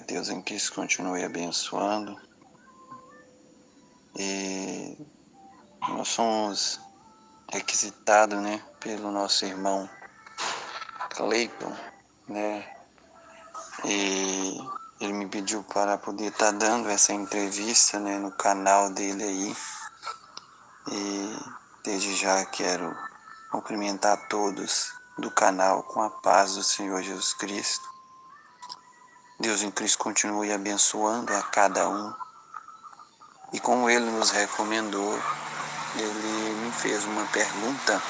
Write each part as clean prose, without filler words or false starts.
Deus em Cristo continue abençoando. E nós somos requisitados, né, pelo nosso irmão Cleiton, né, e ele me pediu para poder estar dando essa entrevista, né, no canal dele aí. E desde já quero cumprimentar todos do canal com a paz do Senhor Jesus Cristo. Deus em Cristo continue abençoando a cada um. E como ele nos recomendou, ele me fez uma pergunta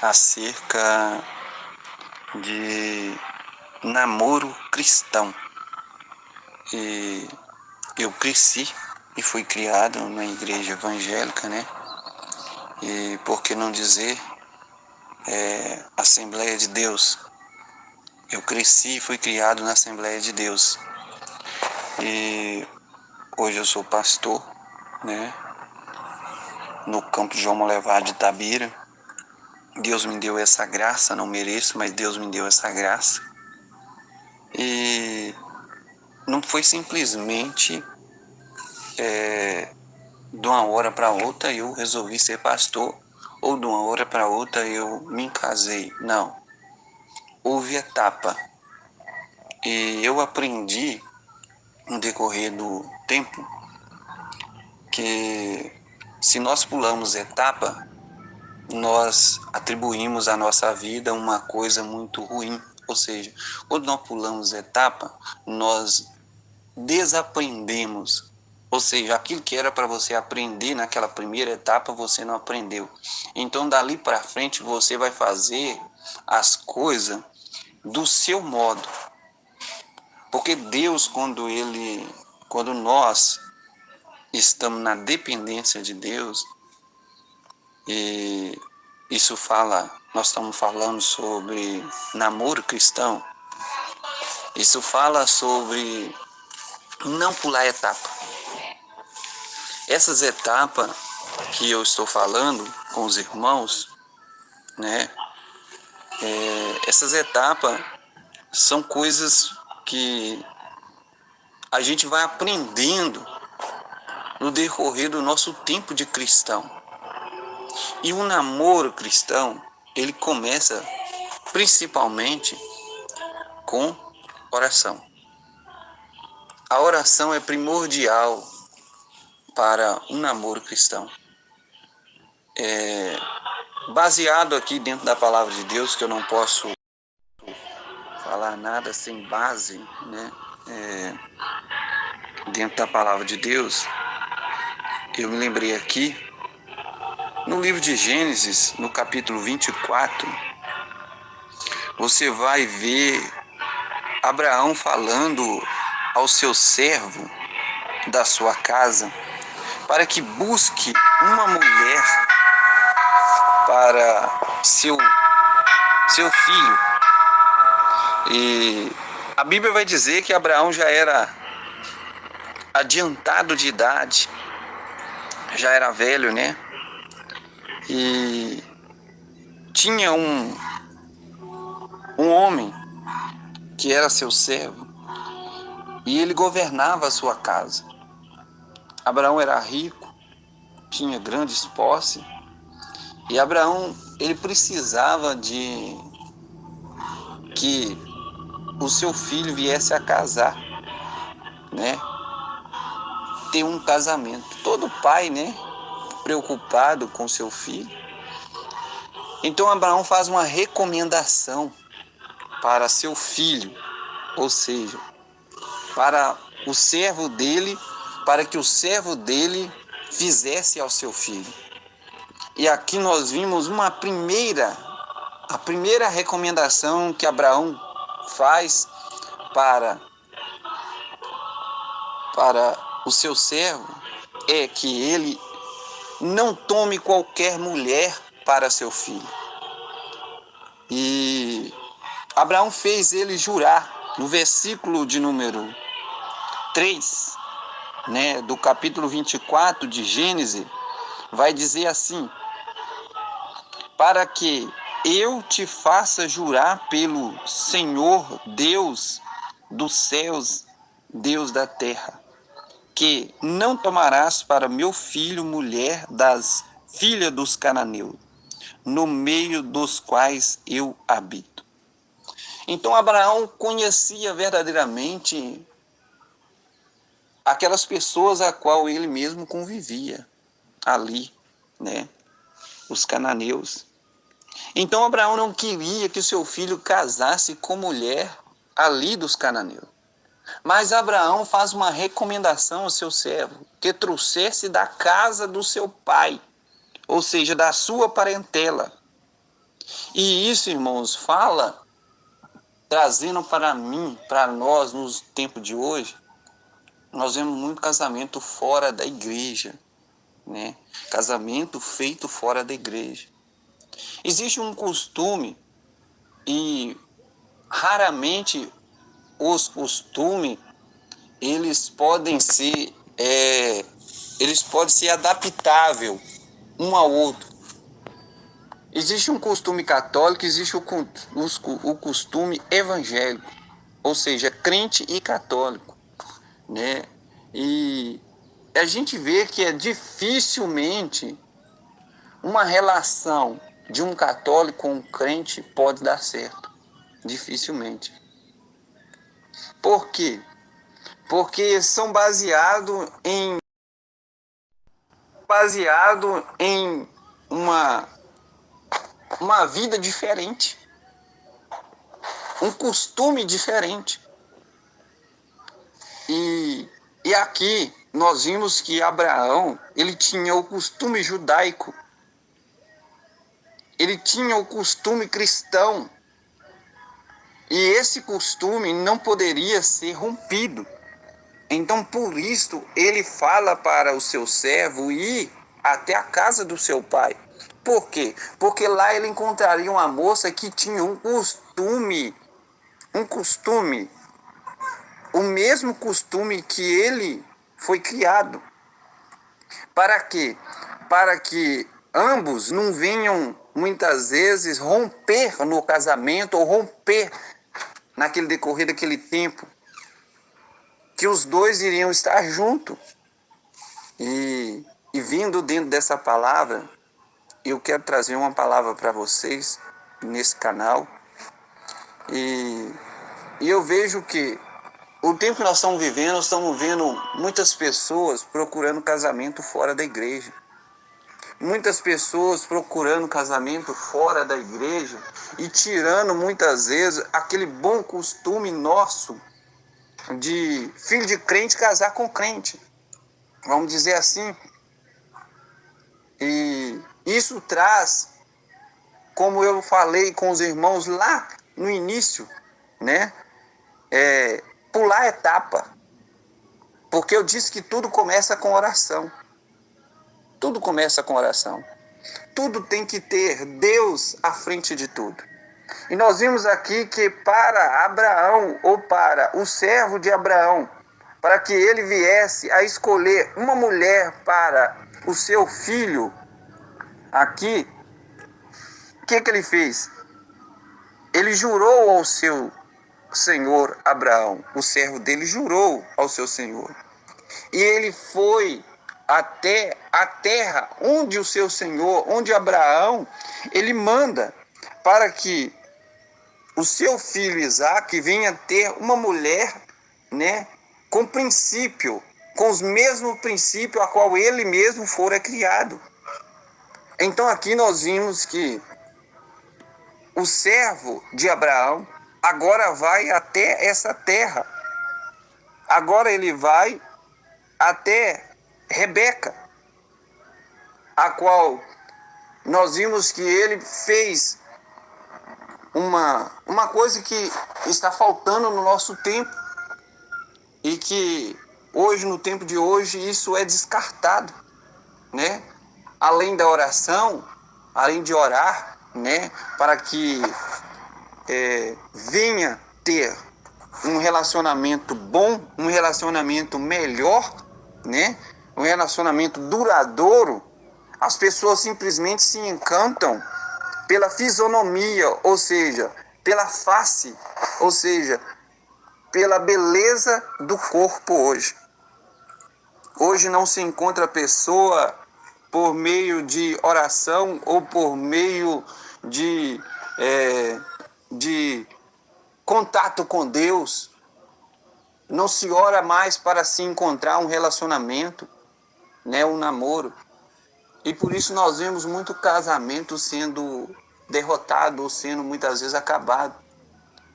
acerca de namoro cristão. E eu cresci e fui criado na igreja evangélica, né? E por que não dizer Assembleia de Deus? Eu cresci e fui criado na Assembleia de Deus. E hoje eu sou pastor, né? No campo de João Molevade de Itabira. Deus me deu essa graça, não mereço, mas Deus me deu essa graça. E não foi simplesmente de uma hora para outra eu resolvi ser pastor, ou de uma hora para outra eu me casei. Não. Houve etapa. E eu aprendi no decorrer do tempo que se nós pulamos etapa, nós atribuímos à nossa vida uma coisa muito ruim. Ou seja, quando nós pulamos etapa, nós desaprendemos. Ou seja, aquilo que era para você aprender naquela primeira etapa, você não aprendeu. Então, dali para frente, você vai fazer as coisas do seu modo. Porque Deus, quando nós estamos na dependência de Deus, e isso nós estamos falando sobre namoro cristão, isso fala sobre não pular etapa. Essas etapas que eu estou falando com os irmãos, né? Essas etapas são coisas que a gente vai aprendendo no decorrer do nosso tempo de cristão. E o namoro cristão, ele começa principalmente com oração. A oração é primordial para um namoro cristão. Baseado aqui dentro da palavra de Deus, que eu não posso falar nada sem base, né? Dentro da palavra de Deus, eu me lembrei aqui, no livro de Gênesis, no capítulo 24, você vai ver Abraão falando ao seu servo da sua casa para que busque uma mulher para seu filho. E a Bíblia vai dizer que Abraão já era adiantado de idade, já era velho, né? E tinha um homem que era seu servo e ele governava a sua casa. Abraão era rico, tinha grandes posses, e Abraão, ele precisava de que o seu filho viesse a casar, né? Ter um casamento. Todo pai, né? Preocupado com seu filho. Então Abraão faz uma recomendação para seu filho, ou seja, para o servo dele, para que o servo dele fizesse ao seu filho. E aqui nós vimos a primeira recomendação que Abraão faz para o seu servo é que ele não tome qualquer mulher para seu filho. E Abraão fez ele jurar, no versículo de número 3, né, do capítulo 24 de Gênesis, vai dizer assim: para que eu te faça jurar pelo Senhor Deus dos céus, Deus da terra, que não tomarás para meu filho mulher das filhas dos cananeus, no meio dos quais eu habito. Então Abraão conhecia verdadeiramente aquelas pessoas a qual ele mesmo convivia ali, né? Os cananeus. Então Abraão não queria que o seu filho casasse com mulher ali dos cananeus. Mas Abraão faz uma recomendação ao seu servo, que trouxesse da casa do seu pai, ou seja, da sua parentela. E isso, irmãos, fala, trazendo para mim, para nós, nos tempos de hoje, nós vemos muito casamento fora da igreja, né? Casamento feito fora da igreja. Existe um costume, e raramente os costumes, eles podem ser adaptáveis um ao outro. Existe um costume católico, existe o costume evangélico, ou seja, crente e católico, né? E a gente vê que é dificilmente uma relação de um católico com um crente pode dar certo. Dificilmente. Por quê? Porque são baseados em uma vida diferente, um costume diferente. E aqui nós vimos que Abraão, ele tinha o costume judaico, ele tinha o costume cristão, e esse costume não poderia ser rompido. Então, por isso, ele fala para o seu servo ir até a casa do seu pai. Por quê? Porque lá ele encontraria uma moça que tinha um costume, o mesmo costume que ele foi criado. Para quê? Para que ambos não venham, muitas vezes, romper no casamento ou romper naquele decorrer daquele tempo, que os dois iriam estar juntos. E vindo dentro dessa palavra, eu quero trazer uma palavra para vocês nesse canal. E eu vejo que o tempo que nós estamos vendo muitas pessoas procurando casamento fora da igreja. Muitas pessoas procurando casamento fora da igreja e tirando muitas vezes aquele bom costume nosso de filho de crente casar com crente, vamos dizer assim. E isso traz, como eu falei com os irmãos lá no início, né? Pular etapa, porque eu disse que tudo começa com oração. Tudo começa com oração. Tudo tem que ter Deus à frente de tudo. E nós vimos aqui que para Abraão, ou para o servo de Abraão, para que ele viesse a escolher uma mulher para o seu filho, aqui, o que ele fez? Ele jurou ao seu senhor Abraão, o servo dele jurou ao seu senhor. E ele foi até a terra onde o seu senhor, onde Abraão, ele manda para que o seu filho Isaque venha ter uma mulher, né, com princípio, com os mesmos princípios a qual ele mesmo fora criado. Então aqui nós vimos que o servo de Abraão agora vai até essa terra. Agora ele vai até Rebeca, a qual nós vimos que ele fez uma coisa que está faltando no nosso tempo e que hoje, no tempo de hoje, isso é descartado, né? Além da oração, além de orar, né, para que venha ter um relacionamento bom, um relacionamento melhor, né? Um relacionamento duradouro, as pessoas simplesmente se encantam pela fisionomia, ou seja, pela face, ou seja, pela beleza do corpo hoje. Hoje não se encontra pessoa por meio de oração ou por meio de contato com Deus. Não se ora mais para se encontrar um relacionamento, né, um namoro. E por isso nós vemos muito casamento sendo derrotado ou sendo muitas vezes acabado.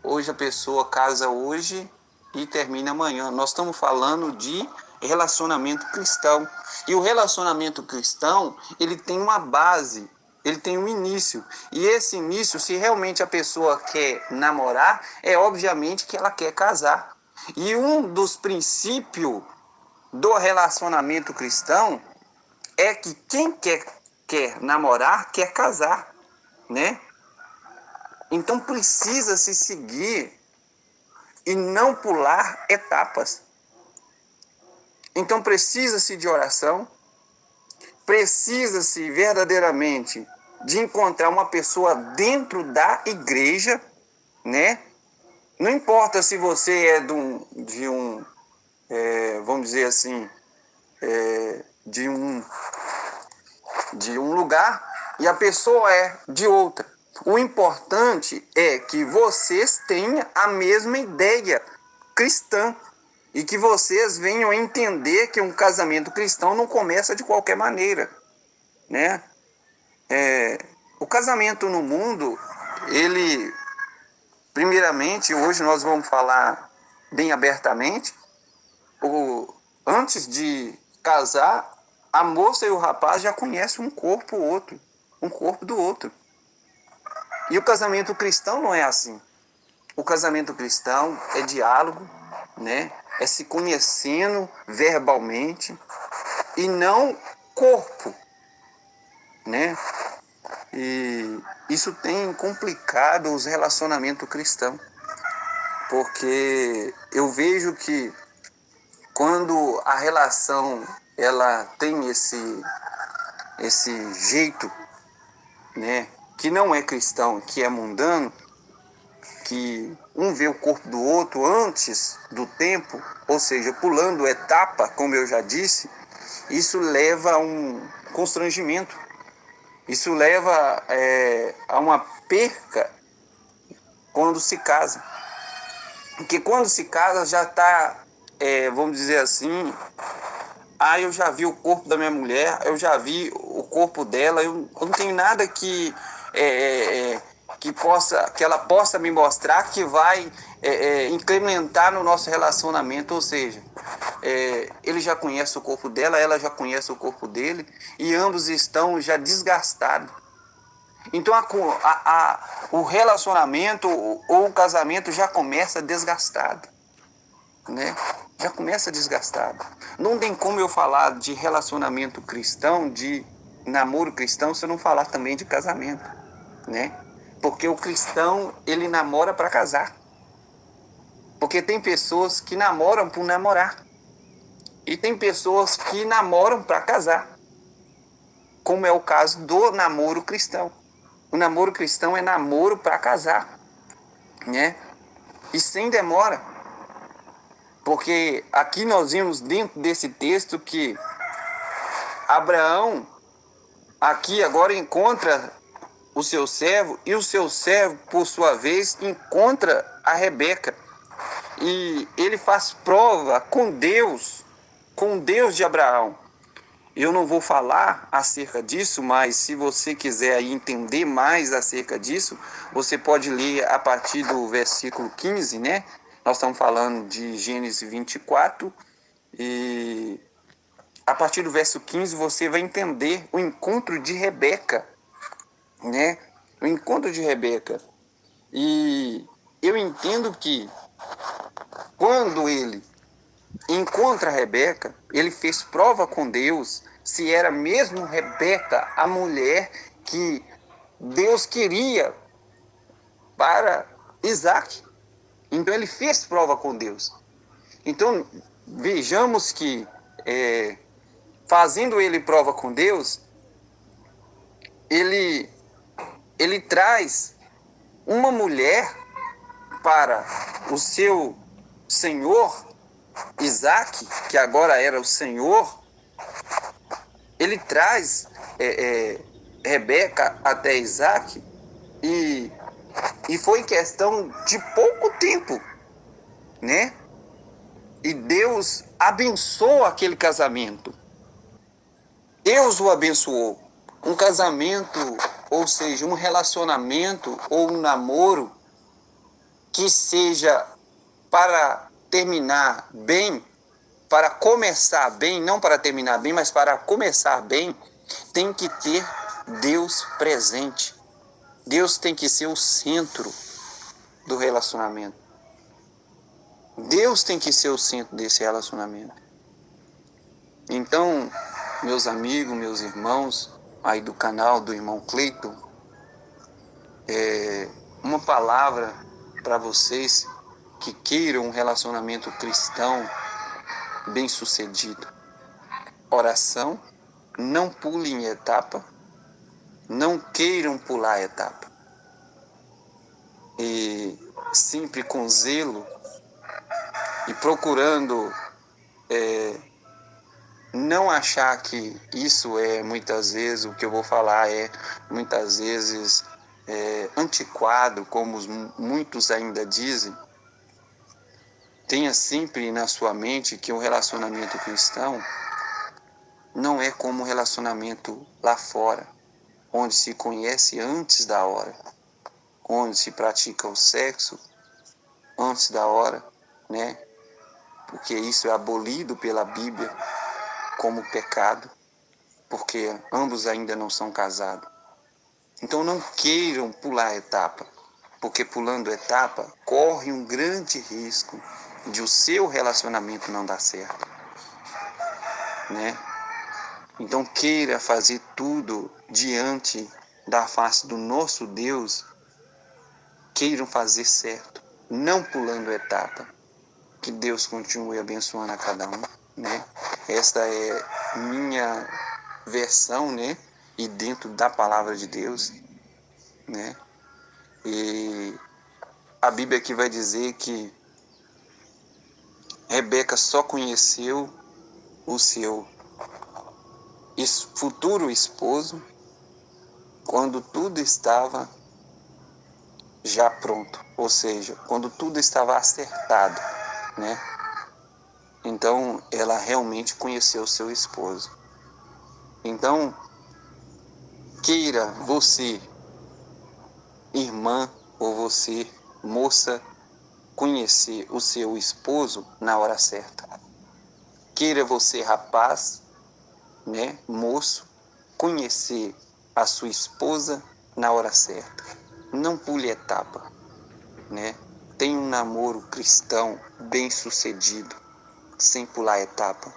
Hoje a pessoa casa hoje e termina amanhã. Nós estamos falando de relacionamento cristão. E o relacionamento cristão, ele tem uma base, ele tem um início. E esse início, se realmente a pessoa quer namorar, é obviamente que ela quer casar. E um dos princípios do relacionamento cristão é que quem quer namorar, quer casar, né? Então precisa se seguir e não pular etapas. Então precisa-se de oração, precisa-se verdadeiramente de encontrar uma pessoa dentro da igreja, né? Não importa se você é vamos dizer assim, de um lugar e a pessoa é de outra. O importante é que vocês tenham a mesma ideia cristã e que vocês venham a entender que um casamento cristão não começa de qualquer maneira, né? O casamento no mundo, ele, primeiramente, hoje nós vamos falar bem abertamente, antes de casar, a moça e o rapaz já conhecem um corpo do outro. E o casamento cristão não é assim. O casamento cristão é diálogo, né? É se conhecendo verbalmente e não corpo, né? E isso tem complicado os relacionamentos cristãos, porque eu vejo que quando a relação ela tem esse jeito, né, que não é cristão, que é mundano, que um vê o corpo do outro antes do tempo, ou seja, pulando etapa, como eu já disse, isso leva a um constrangimento, isso leva a uma perca quando se casa. Porque quando se casa já está, vamos dizer assim, eu já vi o corpo da minha mulher, eu já vi o corpo dela, eu não tenho nada que ela possa me mostrar que vai incrementar no nosso relacionamento, ou seja, ele já conhece o corpo dela, ela já conhece o corpo dele e ambos estão já desgastados. Então o relacionamento ou o casamento já começa desgastado, né? Já começa desgastado. Não tem como eu falar de relacionamento cristão, de namoro cristão, se eu não falar também de casamento, né? Porque o cristão, ele namora para casar. Porque tem pessoas que namoram por namorar. E tem pessoas que namoram para casar. Como é o caso do namoro cristão. O namoro cristão é namoro para casar, né? E sem demora. Porque aqui nós vimos dentro desse texto que Abraão aqui agora encontra o seu servo e o seu servo, por sua vez, encontra a Rebeca. E ele faz prova com Deus de Abraão. Eu não vou falar acerca disso, mas se você quiser entender mais acerca disso, você pode ler a partir do versículo 15, né? Nós estamos falando de Gênesis 24 e a partir do verso 15 você vai entender o encontro de Rebeca, né? O encontro de Rebeca. E eu entendo que quando ele encontra Rebeca, ele fez prova com Deus se era mesmo Rebeca a mulher que Deus queria para Isaac. Então ele fez prova com Deus. Então vejamos que fazendo ele prova com Deus, ele traz uma mulher para o seu senhor Isaac, que agora era o Senhor, ele traz Rebeca até Isaac e foi questão de pouco tempo, né? E Deus abençoou aquele casamento. Deus o abençoou. Um casamento, ou seja, um relacionamento ou um namoro que seja para terminar bem, para começar bem, não para terminar bem, mas para começar bem, tem que ter Deus presente. Deus tem que ser o centro do relacionamento. Deus tem que ser o centro desse relacionamento. Então, meus amigos, meus irmãos, aí do canal do irmão Cleiton, uma palavra para vocês que queiram um relacionamento cristão bem-sucedido. Oração, não pulem etapa, não queiram pular etapa. E sempre com zelo e procurando não achar que isso muitas vezes, o que eu vou falar muitas vezes antiquado, como muitos ainda dizem. Tenha sempre na sua mente que o relacionamento cristão não é como o relacionamento lá fora, onde se conhece antes da hora, onde se pratica o sexo antes da hora, né? Porque isso é abolido pela Bíblia como pecado, porque ambos ainda não são casados. Então não queiram pular etapa, porque pulando etapa corre um grande risco de o seu relacionamento não dar certo, né? Então queira fazer tudo diante da face do nosso Deus, queiram fazer certo, não pulando etapa. Que Deus continue abençoando a cada um, né? Esta é minha versão, né? E dentro da palavra de Deus, né? E a Bíblia aqui vai dizer que Rebeca só conheceu o seu futuro esposo quando tudo estava já pronto, ou seja, quando tudo estava acertado, né? Então ela realmente conheceu o seu esposo. Então queira você, irmã, ou você, moça, conhecer o seu esposo na hora certa. Queira você, rapaz, né, moço, conhecer a sua esposa na hora certa. Não pule etapa, né? Tenha um namoro cristão bem sucedido, sem pular etapa,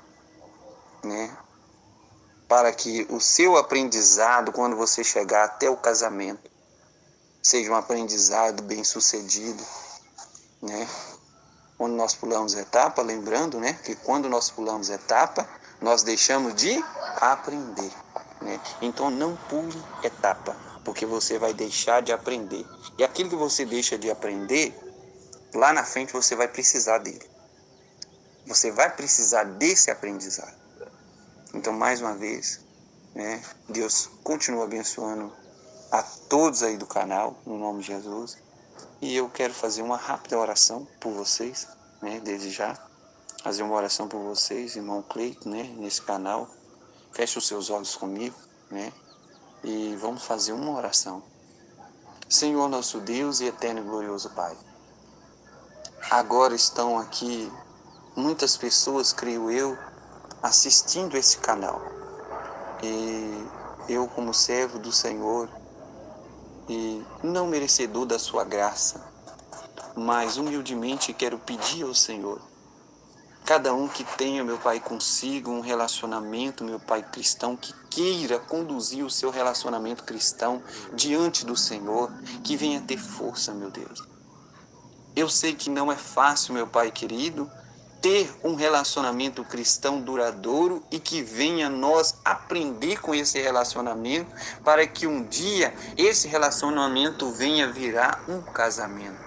né? Para que o seu aprendizado, quando você chegar até o casamento, seja um aprendizado bem sucedido, né? Quando nós pulamos etapa, lembrando, né, que quando nós pulamos etapa, nós deixamos de aprender, né? Então não pule etapa, porque você vai deixar de aprender. E aquilo que você deixa de aprender, lá na frente você vai precisar dele. Você vai precisar desse aprendizado. Então, mais uma vez, né, Deus continua abençoando a todos aí do canal, no nome de Jesus. E eu quero fazer uma rápida oração por vocês, né, desde já. Fazer uma oração por vocês, irmão Cleiton, né, nesse canal. Feche os seus olhos comigo, né, e vamos fazer uma oração. Senhor nosso Deus e eterno e glorioso Pai, agora estão aqui muitas pessoas, creio eu, assistindo esse canal. E eu, como servo do Senhor, e não merecedor da sua graça, mas humildemente quero pedir ao Senhor, cada um que tenha, meu Pai, consigo um relacionamento, meu Pai, cristão, que queira conduzir o seu relacionamento cristão diante do Senhor, que venha ter força, meu Deus. Eu sei que não é fácil, meu Pai querido, ter um relacionamento cristão duradouro e que venha nós aprender com esse relacionamento para que um dia esse relacionamento venha virar um casamento.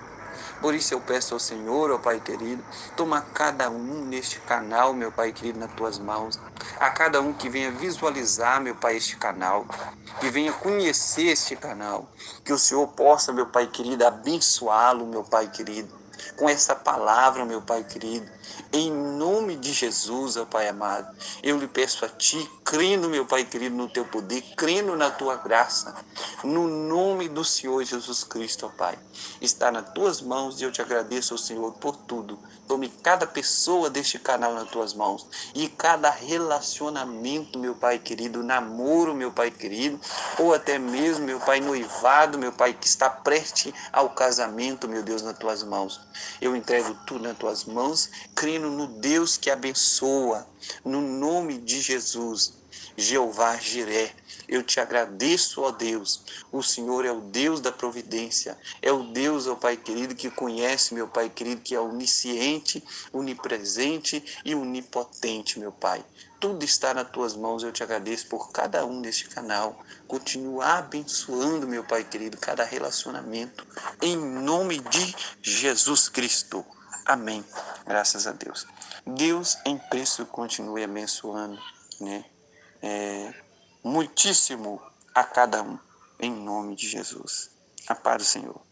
Por isso eu peço ao Senhor, ó Pai querido, toma cada um neste canal, meu Pai querido, nas tuas mãos. A cada um que venha visualizar, meu Pai, este canal, que venha conhecer este canal, que o Senhor possa, meu Pai querido, abençoá-lo, meu Pai querido, com essa palavra, meu Pai querido, em nome de Jesus, ó Pai amado. Eu lhe peço a Ti, crendo, meu Pai querido, no Teu poder, crendo na Tua graça, no nome do Senhor Jesus Cristo, ó Pai. Está nas Tuas mãos e eu te agradeço, ó Senhor, por tudo. Tome cada pessoa deste canal nas Tuas mãos e cada relacionamento, meu Pai querido, namoro, meu Pai querido, ou até mesmo, meu Pai, noivado, meu Pai, que está prestes ao casamento, meu Deus, nas Tuas mãos. Eu entrego tudo nas Tuas mãos, crendo no Deus que abençoa, no nome de Jesus. Jeová Jiré, eu te agradeço, ó Deus. O Senhor é o Deus da providência, é o Deus, ó Pai querido, que conhece, meu Pai querido, que é onisciente, onipresente e onipotente, meu Pai. Tudo está nas tuas mãos, eu te agradeço por cada um deste canal. Continua abençoando, meu Pai querido, cada relacionamento, em nome de Jesus Cristo. Amém. Graças a Deus. Deus em preço continue abençoando, né? Muitíssimo a cada um, em nome de Jesus. A paz do Senhor.